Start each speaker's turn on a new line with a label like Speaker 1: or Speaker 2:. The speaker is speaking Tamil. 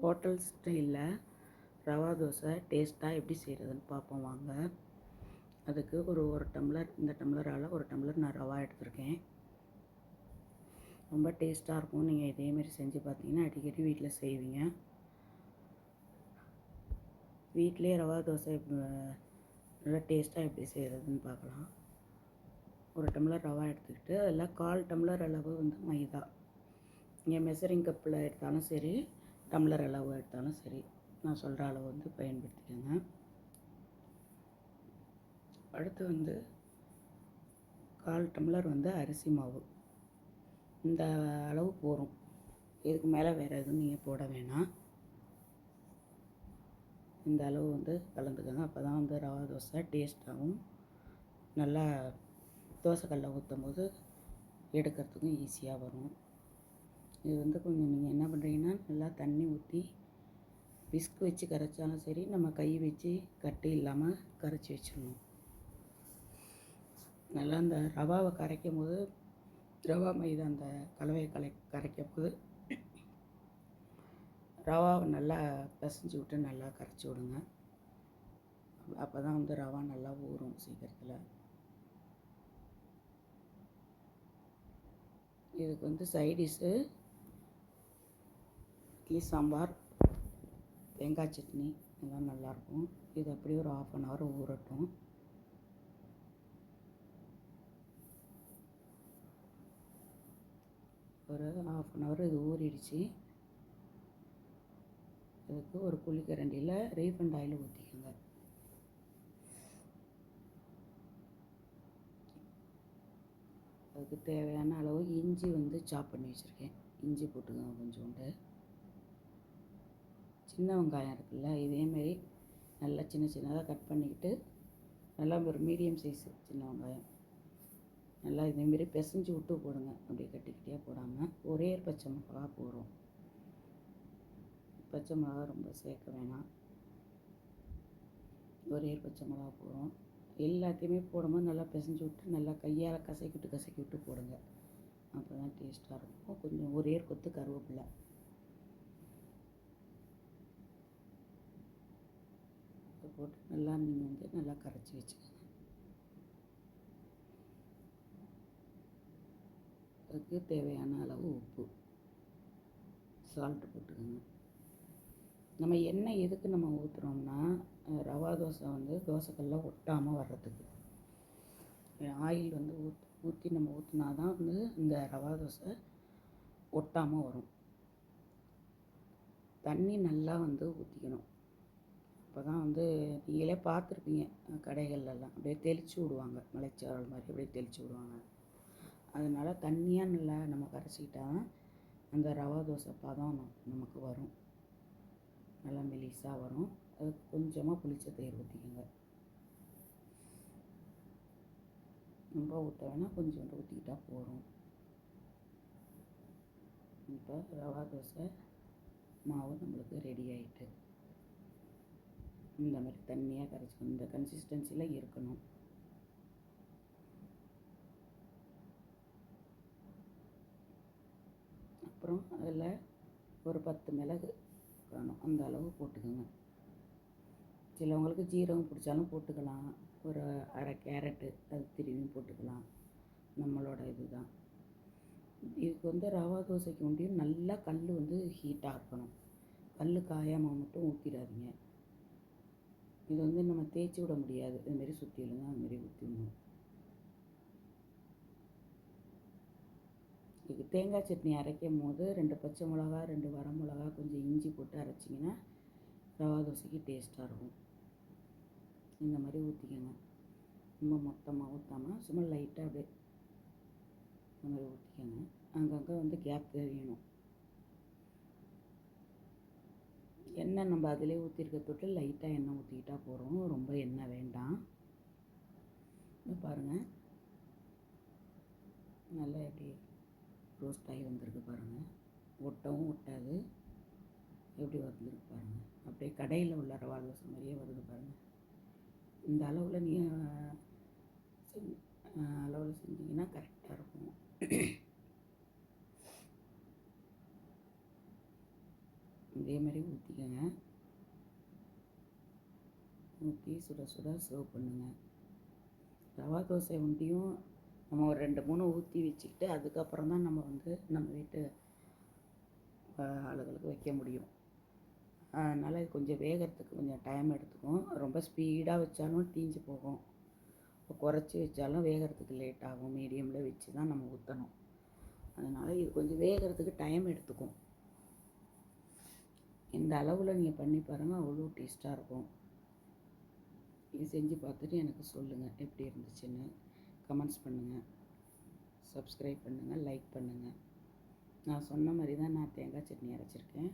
Speaker 1: ஹோட்டல் ஸ்டைலில் ரவா தோசை டேஸ்ட்டாக எப்படி செய்கிறதுன்னு பார்ப்போம் வாங்க. அதுக்கு ஒரு டம்ளர், இந்த டம்ளரால் ஒரு டம்ளர் நான் ரவா எடுத்திருக்கேன். ரொம்ப டேஸ்ட்டாக இருக்கும். நீங்கள் இதேமாரி செஞ்சு பார்த்தீங்கன்னா அடிக்கடி வீட்டில் செய்வீங்க. வீட்டிலே ரவா தோசை நல்லா டேஸ்ட்டாக எப்படி செய்கிறதுன்னு பார்க்கலாம். ஒரு டம்ளர் ரவா எடுத்துக்கிட்டு அதில் 1/4 டம்ளர் அளவு மைதா. நீங்கள் மெஷரிங் கப்பில் எடுத்தாலும் சரி, டம்ளர் அளவு எடுத்தாலும் சரி, நான் சொல்கிற அளவு பயன்படுத்திக்கோங்க. அடுத்து 1/4 டம்ளர் அரிசி மாவு. இந்த அளவு போதும். இதுக்கு மேலே வேறு எதுவும் நீங்கள் போட வேணாம். இந்த அளவு கலந்துக்கோங்க. அப்போ தான் ரவா தோசை டேஸ்ட்டாகவும் நல்லா தோசைக்கல்லில் ஊற்றும் போது எடுக்கிறதுக்கும் ஈஸியாக வரும். இது கொஞ்சம் நீங்கள் என்ன பண்ணுறீங்கன்னா, நல்லா தண்ணி ஊற்றி விஸ்க் வச்சு கரைச்சாலும் சரி, நம்ம கை வச்சு கட்டி இல்லாமல் கரைச்சி வச்சிடணும். நல்லா அந்த ரவாவை கரைக்கும் போது, ரவா மைதா அந்த கலவையை கரைக்கும் போது ரவாவை நல்லா பிசைஞ்சு விட்டு நல்லா கரைச்சி விடுங்க. அப்போ தான் ரவா நல்லா ஊறும் சீக்கிரத்தில். இதுக்கு சைடிஷ்ஷு இட்லி சாம்பார், தேங்காய் சட்னி எல்லாம் நல்லாயிருக்கும். இது அப்படியே ஒரு 1/2 hour ஊறட்டும். ஒரு 1/2 hour இது ஊறிடுச்சு. இதுக்கு ஒரு குழிக்கரண்டியில் ரீஃபண்ட் ஆயில் ஊற்றிக்கோங்க. அதுக்கு தேவையான அளவு இஞ்சி சாப் பண்ணி வச்சுருக்கேன். இஞ்சி போட்டுக்கோங்க. கொஞ்சோண்டு சின்ன வெங்காயம் இருக்குல்ல, இதேமாரி நல்லா சின்ன சின்னதாக கட் பண்ணிக்கிட்டு, நல்லா ஒரு மீடியம் சைஸு சின்ன வெங்காயம் நல்லா இதேமாரி பிசைஞ்சு விட்டு போடுங்க. அப்படியே கட்டிக்கிட்டே போடாமல். ஒரே பச்சை மிளகா போடுறோம். பச்சை மிளகா ரொம்ப சேர்க்க வேணாம். ஒரே பச்சை மிளகா போடுறோம். எல்லாத்தையுமே போடும்போது நல்லா பிசைஞ்சு விட்டு நல்லா கையால் கசக்கி விட்டு போடுங்க. அப்போ தான் டேஸ்ட்டாக இருக்கும். கொஞ்சம் ஒரே கொத்து கருவேப்பிலை போட்டு நல்லா நீங்கள் நல்லா கரைச்சி வச்சுக்கோங்க. அதுக்கு தேவையான அளவு உப்பு, சால்ட்டு போட்டுக்கோங்க. நம்ம எண்ணெய் எதுக்கு நம்ம ஊற்றுறோம்னா, ரவா தோசை தோசைக்கல்ல ஒட்டாமல் வர்றதுக்கு. ஆயில் ஊற்றி நம்ம ஊற்றினா தான் இந்த ரவா தோசை ஒட்டாமல் வரும். தண்ணி நல்லா ஊற்றிக்கணும். அப்போ தான் நீங்களே பார்த்துருப்பீங்க கடைகள்லாம் அப்படியே தெளித்து விடுவாங்க. மலைச்சாரல் மாதிரி அப்படியே தெளித்து விடுவாங்க. அதனால் தண்ணியாக நல்லா நம்ம கரைச்சிக்கிட்டா தான் அந்த ரவா தோசை பதம் நமக்கு வரும். நல்லா மெலிசாக வரும். அதுக்கு கொஞ்சமாக புளிச்ச தயிர் ஊற்றிக்கோங்க. ரொம்ப ஊற்ற வேணால் கொஞ்சோண்டு ஊற்றிக்கிட்டா போதும். இப்போ ரவா தோசை மாவு நம்மளுக்கு ரெடி ஆகிட்டு. இந்த மாதிரி தண்ணியாக கரைச்சிக்கணும். இந்த கன்சிஸ்டன்சியில் இருக்கணும். அப்புறம் அதில் ஒரு 10 மிளகு வேணும். அந்த அளவு போட்டுக்கோங்க. சிலவங்களுக்கு ஜீரகம் பிடிச்சாலும் போட்டுக்கலாம். ஒரு அரை கேரட்டு அது திரும்பியும் போட்டுக்கலாம். நம்மளோட இதுதான். இதுக்கு ரவா தோசைக்கு முடியும் நல்லா கல் ஹீட்டாக இருக்கணும். கல் காயாமல் மட்டும் ஊற்றிடாதீங்க. இது நம்ம தேய்ச்சி விட முடியாது. இதுமாரி சுற்றிலுங்க அதுமாரி ஊற்றிடணும். இதுக்கு தேங்காய் சட்னி அரைக்கும் போது 2 பச்சை மிளகா, 2 வரமிளகா, கொஞ்சம் இஞ்சி போட்டு அரைச்சிங்கன்னா ரவா தோசைக்கு டேஸ்ட்டாக இருக்கும். இந்த மாதிரி ஊற்றிக்கோங்க. ரொம்ப மொத்தமாக ஊற்றாமல் சும்மா லைட்டாக அப்படியே இந்த மாதிரி ஊற்றிக்கோங்க. அங்கங்கே கேப் தெரியணும். எண்ணெய் நம்ம அதிலே ஊற்றிருக்க தொட்டு லைட்டாக எண்ணெய் ஊற்றிக்கிட்டா போகிறோம். ரொம்ப எண்ணெய் வேண்டாம். பாருங்கள், நல்லா எப்படி ரோஸ்ட் ஆகி வந்திருக்கு பாருங்கள். ஒட்டவும் ஒட்டாது. எப்படி வந்திருக்கு பாருங்கள். அப்படியே கடையில் உள்ள ரவா தோசை மாதிரியே வருது பாருங்கள். இந்த அளவில் நீங்கள் அளவில் செஞ்சிங்கன்னா கரெக்டாக இருக்கும். இதே மாதிரி ஊற்றிக்கோங்க. ஊற்றி சுட சுட சர்வ் பண்ணுங்கள். ரவா தோசை உண்டியும் நம்ம ஒரு 2-3 ஊற்றி வச்சுக்கிட்டு அதுக்கப்புறம் தான் நம்ம நம்ம வீட்டு ஆளுகளுக்கு வைக்க முடியும். அதனால் இது கொஞ்சம் வேகிறதுக்கு கொஞ்சம் டைம் எடுத்துக்கும். ரொம்ப ஸ்பீடாக வச்சாலும் தீஞ்சு போகும், குறைச்சி வச்சாலும் வேகிறதுக்கு லேட் ஆகும். மீடியமில் வச்சு தான் நம்ம ஊற்றணும். அதனால் இது கொஞ்சம் வேகிறதுக்கு டைம் எடுத்துக்கும். இந்த அளவில் நீங்கள் பண்ணி பாருங்கள், அவ்வளோ டேஸ்ட்டாக இருக்கும். இது செஞ்சு பார்த்துட்டு எனக்கு சொல்லுங்கள் எப்படி இருந்துச்சுன்னு. கமெண்ட்ஸ் பண்ணுங்கள், சப்ஸ்கிரைப் பண்ணுங்கள், லைக் பண்ணுங்கள். நான் சொன்ன மாதிரி தான் நான் தேங்காய் சட்னி அரைச்சிருக்கேன்.